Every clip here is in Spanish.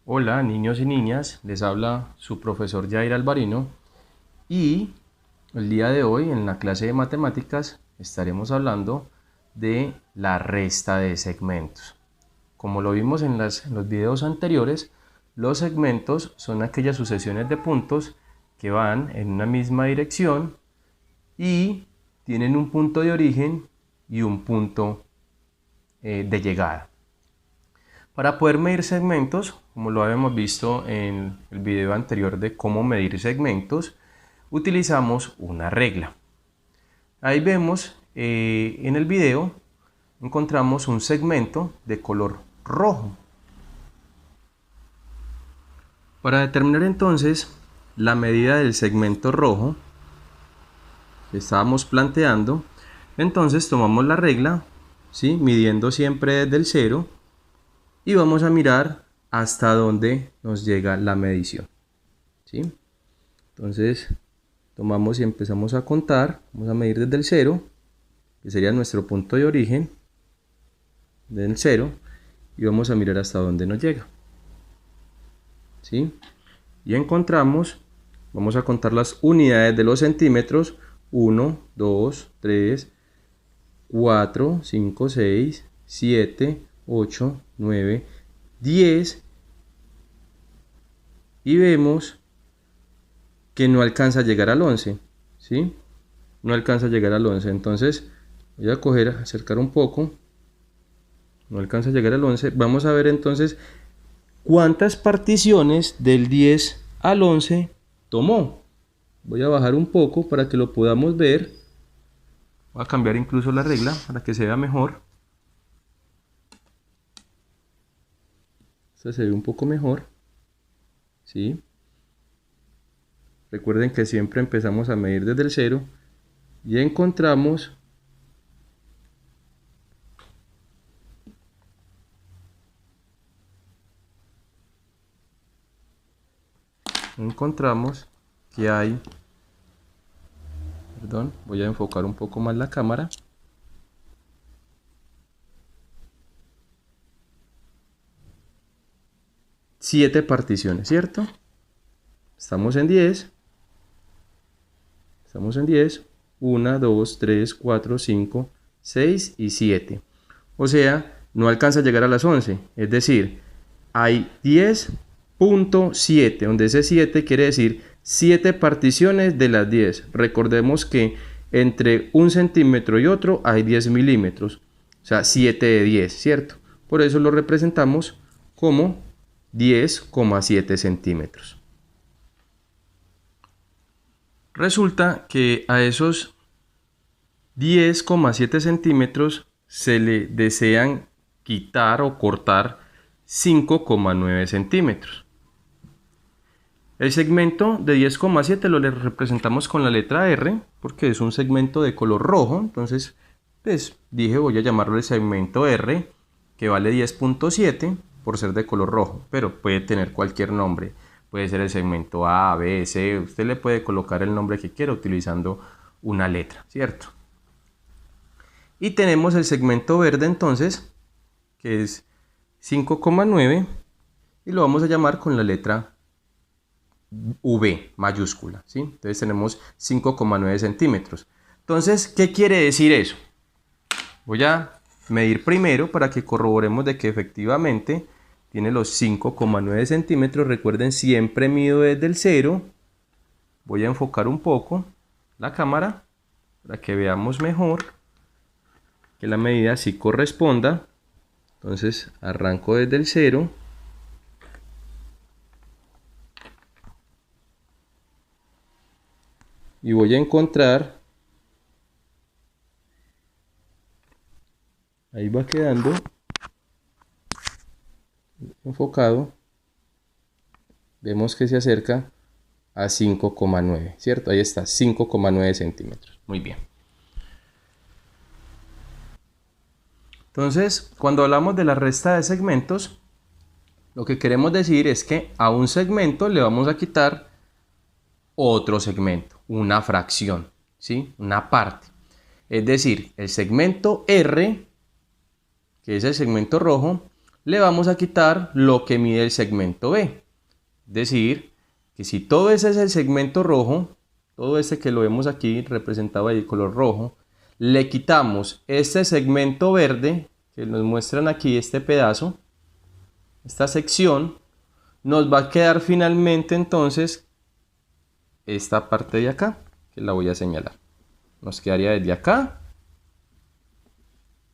Hola niños y niñas, les habla su profesor Jair Alvarino y el día de hoy en la clase de matemáticas estaremos hablando de la resta de segmentos. Como lo vimos en los videos anteriores, los segmentos son aquellas sucesiones de puntos que van en una misma dirección y tienen un punto de origen y un punto de llegada. Para poder medir segmentos, como lo habíamos visto en el video anterior de cómo medir segmentos, utilizamos una regla. Ahí vemos en el video, encontramos un segmento de color rojo. Para determinar entonces la medida del segmento rojo que estábamos planteando, entonces tomamos la regla, ¿sí? Midiendo siempre desde el 0. Y vamos a mirar hasta dónde nos llega la medición, ¿sí? Entonces tomamos y empezamos a contar. Vamos a medir desde el 0, que sería nuestro punto de origen, del 0, y vamos a mirar hasta dónde nos llega, ¿sí? Y encontramos, vamos a contar las unidades de los centímetros: 1, 2, 3, 4, 5, 6, 7, 8, 9, 10, y vemos que no alcanza a llegar al 11, ¿sí? No alcanza a llegar al 11, entonces voy a acercar un poco, no alcanza a llegar al 11, vamos a ver entonces cuántas particiones del 10 al 11 tomó. Voy a bajar un poco para que lo podamos ver, voy a cambiar incluso la regla para que se vea mejor. Esta se ve un poco mejor, ¿sí? Recuerden que siempre empezamos a medir desde el 0 y encontramos que hay, voy a enfocar un poco más la cámara. Siete particiones, ¿cierto? Estamos en 10. Estamos en 10. 1, 2, 3, 4, 5, 6 y 7. O sea, no alcanza a llegar a las 11. Es decir, hay 10.7, donde ese 7 quiere decir 7 particiones de las 10. Recordemos que entre un centímetro y otro hay 10 milímetros. O sea, 7 de 10, ¿cierto? Por eso lo representamos como 10,7 centímetros. Resulta que a esos 10,7 centímetros se le desean quitar o cortar 5,9 centímetros. El segmento de 10,7 lo representamos con la letra R porque es un segmento de color rojo. Entonces, pues dije, voy a llamarlo el segmento R, que vale 10.7 por ser de color rojo, pero puede tener cualquier nombre. Puede ser el segmento A, B, C. Usted le puede colocar el nombre que quiera utilizando una letra, ¿cierto? Y tenemos el segmento verde entonces, que es 5,9, y lo vamos a llamar con la letra V mayúscula, ¿sí? Entonces tenemos 5,9 centímetros. Entonces, ¿qué quiere decir eso? Voy a medir primero para que corroboremos de que efectivamente tiene los 5,9 centímetros. Recuerden, siempre mido desde el 0. Voy a enfocar un poco la cámara para que veamos mejor que la medida sí corresponda. Entonces arranco desde el 0. Y voy a encontrar, ahí va quedando enfocado, vemos que se acerca a 5,9, ¿cierto? Ahí está, 5,9 centímetros. Muy bien. Entonces, cuando hablamos de la resta de segmentos, lo que queremos decir es que a un segmento le vamos a quitar otro segmento, una fracción, ¿sí? Una parte. Es decir, el segmento R, que es el segmento rojo, le vamos a quitar lo que mide el segmento B. Es decir, que si todo ese es el segmento rojo, todo este que lo vemos aquí representado ahí color rojo, le quitamos este segmento verde que nos muestran aquí, este pedazo, esta sección, nos va a quedar finalmente entonces esta parte de acá, que la voy a señalar. Nos quedaría desde acá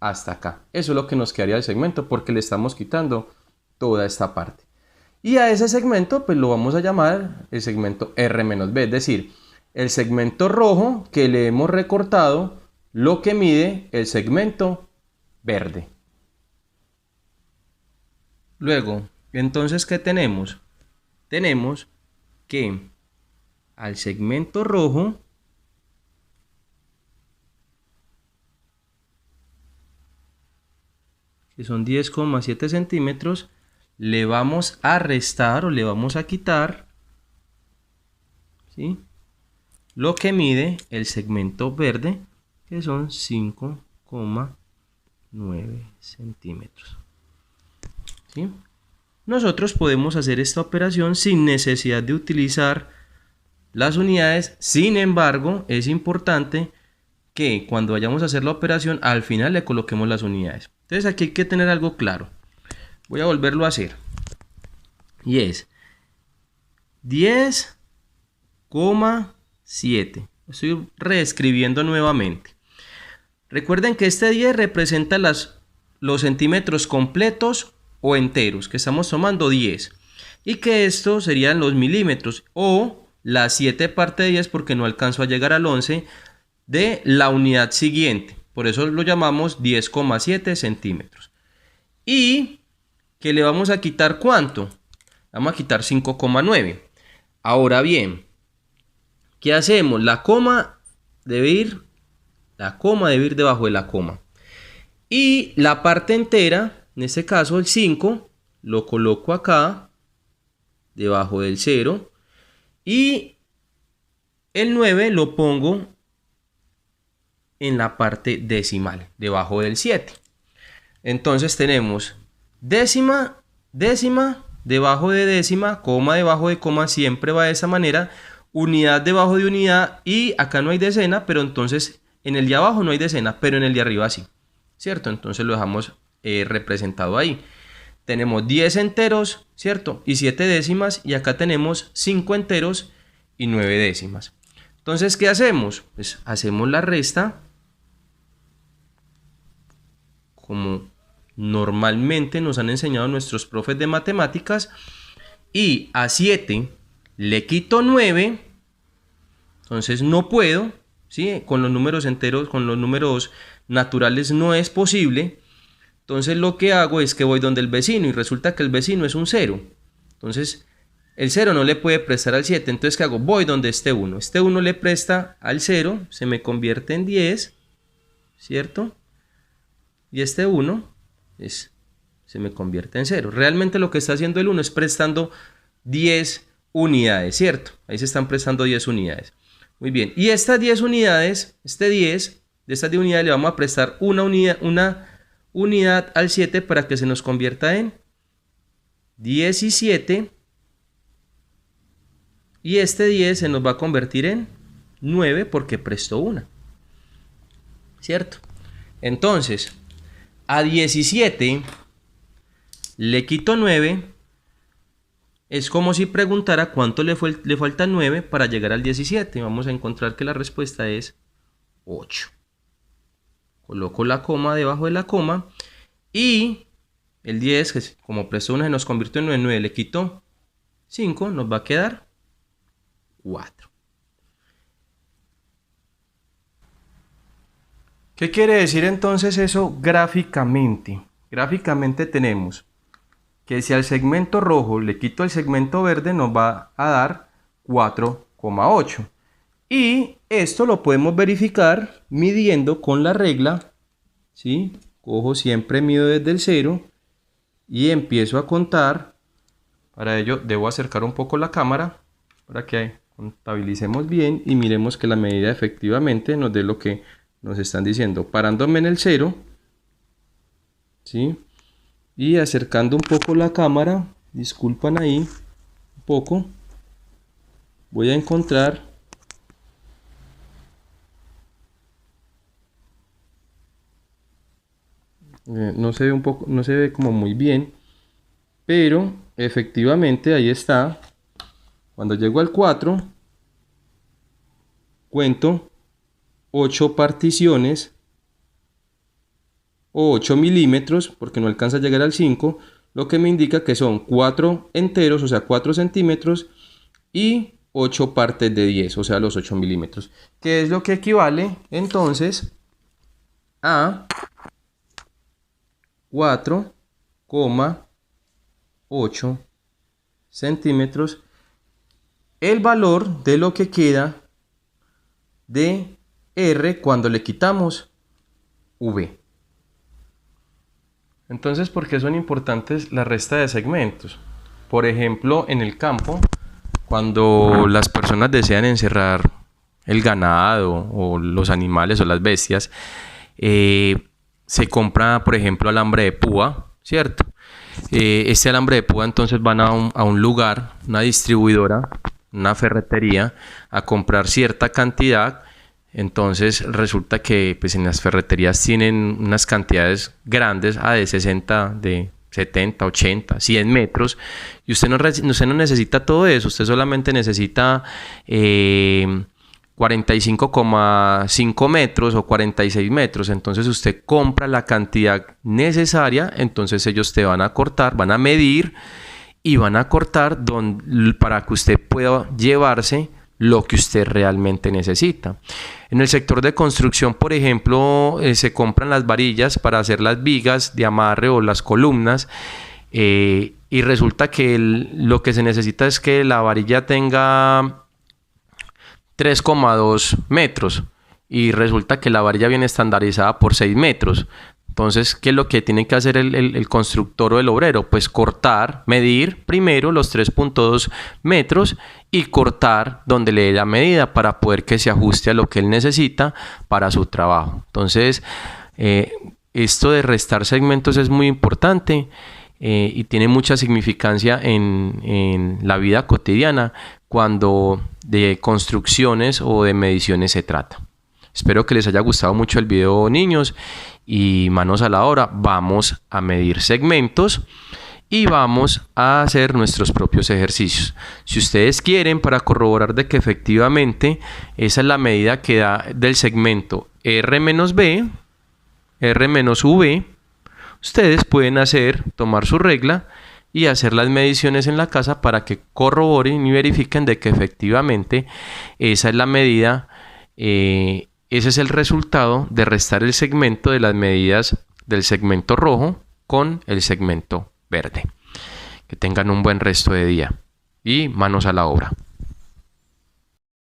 hasta acá. Eso es lo que nos quedaría del segmento porque le estamos quitando toda esta parte. Y a ese segmento pues lo vamos a llamar el segmento R-B, es decir, el segmento rojo que le hemos recortado lo que mide el segmento verde. Luego, entonces, ¿qué tenemos? Tenemos que al segmento rojo que son 10,7 centímetros, le vamos a restar o le vamos a quitar, ¿sí?, lo que mide el segmento verde, que son 5,9 centímetros. ¿Sí? Nosotros podemos hacer esta operación sin necesidad de utilizar las unidades. Sin embargo, es importante que cuando vayamos a hacer la operación, al final le coloquemos las unidades. Entonces aquí hay que tener algo claro. Voy a volverlo a hacer. Y es 10,7. Estoy reescribiendo nuevamente. Recuerden que este 10 representa los centímetros completos o enteros, que estamos tomando 10. Y que esto serían los milímetros o la 7 parte de 10 porque no alcanzo a llegar al 11 de la unidad siguiente. Por eso lo llamamos 10,7 centímetros. Y que le vamos a quitar ¿cuánto? Vamos a quitar 5,9. Ahora bien, ¿qué hacemos? La coma debe ir debajo de la coma. Y la parte entera, en este caso el 5, lo coloco acá, debajo del 0. Y el 9 lo pongo en la parte decimal, debajo del 7. Entonces tenemos décima, décima, debajo de décima, coma debajo de coma, siempre va de esa manera, unidad debajo de unidad, y acá no hay decena, pero entonces en el de abajo no hay decena, pero en el de arriba sí, ¿cierto? Entonces lo dejamos representado ahí. Tenemos 10 enteros, ¿cierto? Y 7 décimas, y acá tenemos 5 enteros y 9 décimas. Entonces, ¿qué hacemos? Pues hacemos la resta como normalmente nos han enseñado nuestros profes de matemáticas, y a 7 le quito 9, entonces no puedo, ¿sí? Con los números enteros, con los números naturales no es posible. Entonces lo que hago es que voy donde el vecino y resulta que el vecino es un 0. Entonces el 0 no le puede prestar al 7. Entonces ¿qué hago? Voy donde este 1. Este 1 le presta al 0, se me convierte en 10, ¿cierto? Y este 1 se me convierte en 0. Realmente lo que está haciendo el 1 es prestando 10 unidades, ¿cierto? Ahí se están prestando 10 unidades. Muy bien. Y estas 10 unidades, este 10 de estas 10 unidades le vamos a prestar una unidad al 7 para que se nos convierta en 17. Y este 10 se nos va a convertir en 9 porque prestó una, ¿cierto? Entonces, a 17 le quito 9. Es como si preguntara cuánto le falta 9 para llegar al 17. Vamos a encontrar que la respuesta es 8. Coloco la coma debajo de la coma. Y el 10, que como prestó una, se nos convirtió en 9. 9 le quito 5, nos va a quedar 4. ¿Qué quiere decir entonces eso gráficamente? Gráficamente tenemos que si al segmento rojo le quito el segmento verde, nos va a dar 4,8. Y esto lo podemos verificar midiendo con la regla, ¿sí? Cojo siempre, mido desde el 0 y empiezo a contar. Para ello debo acercar un poco la cámara para que contabilicemos bien y miremos que la medida efectivamente nos dé lo que nos están diciendo. Parándome en el 0, ¿sí? Y acercando un poco la cámara, disculpan ahí un poco, voy a encontrar no se ve un poco, no se ve como muy bien, pero efectivamente ahí está. Cuando llego al 4, cuento 8 particiones o 8 milímetros, porque no alcanza a llegar al 5, lo que me indica que son 4 enteros, o sea 4 centímetros, y 8 partes de 10, o sea los 8 milímetros, que es lo que equivale entonces a 4,8 centímetros, el valor de lo que queda de R cuando le quitamos V. Entonces, ¿por qué son importantes la resta de segmentos? Por ejemplo, en el campo, cuando las personas desean encerrar el ganado o los animales o las bestias, se compra, por ejemplo, alambre de púa, ¿cierto? Este alambre de púa entonces van a un lugar, una distribuidora, una ferretería, a comprar cierta cantidad. Entonces resulta que pues en las ferreterías tienen unas cantidades grandes, de 60, de 70, 80, 100 metros, y usted no necesita todo eso, usted solamente necesita 45,5 metros o 46 metros. Entonces usted compra la cantidad necesaria, entonces ellos te van a cortar, van a medir y van a cortar para que usted pueda llevarse lo que usted realmente necesita. En el sector de construcción, por ejemplo, se compran las varillas para hacer las vigas de amarre o las columnas, y resulta que lo que se necesita es que la varilla tenga 3,2 metros y resulta que la varilla viene estandarizada por 6 metros. Entonces, ¿qué es lo que tiene que hacer el constructor o el obrero? Pues cortar, medir primero los 3,2 metros y cortar donde le dé la medida para poder que se ajuste a lo que él necesita para su trabajo. Entonces, esto de restar segmentos es muy importante y tiene mucha significancia en la vida cotidiana cuando de construcciones o de mediciones se trata. Espero que les haya gustado mucho el video, niños, y manos a la obra. Vamos a medir segmentos y vamos a hacer nuestros propios ejercicios. Si ustedes quieren, para corroborar de que efectivamente esa es la medida que da del segmento R-B, R-V, ustedes pueden tomar su regla y hacer las mediciones en la casa para que corroboren y verifiquen de que efectivamente esa es la medida. Ese es el resultado de restar el segmento de las medidas del segmento rojo con el segmento verde. Que tengan un buen resto de día y manos a la obra.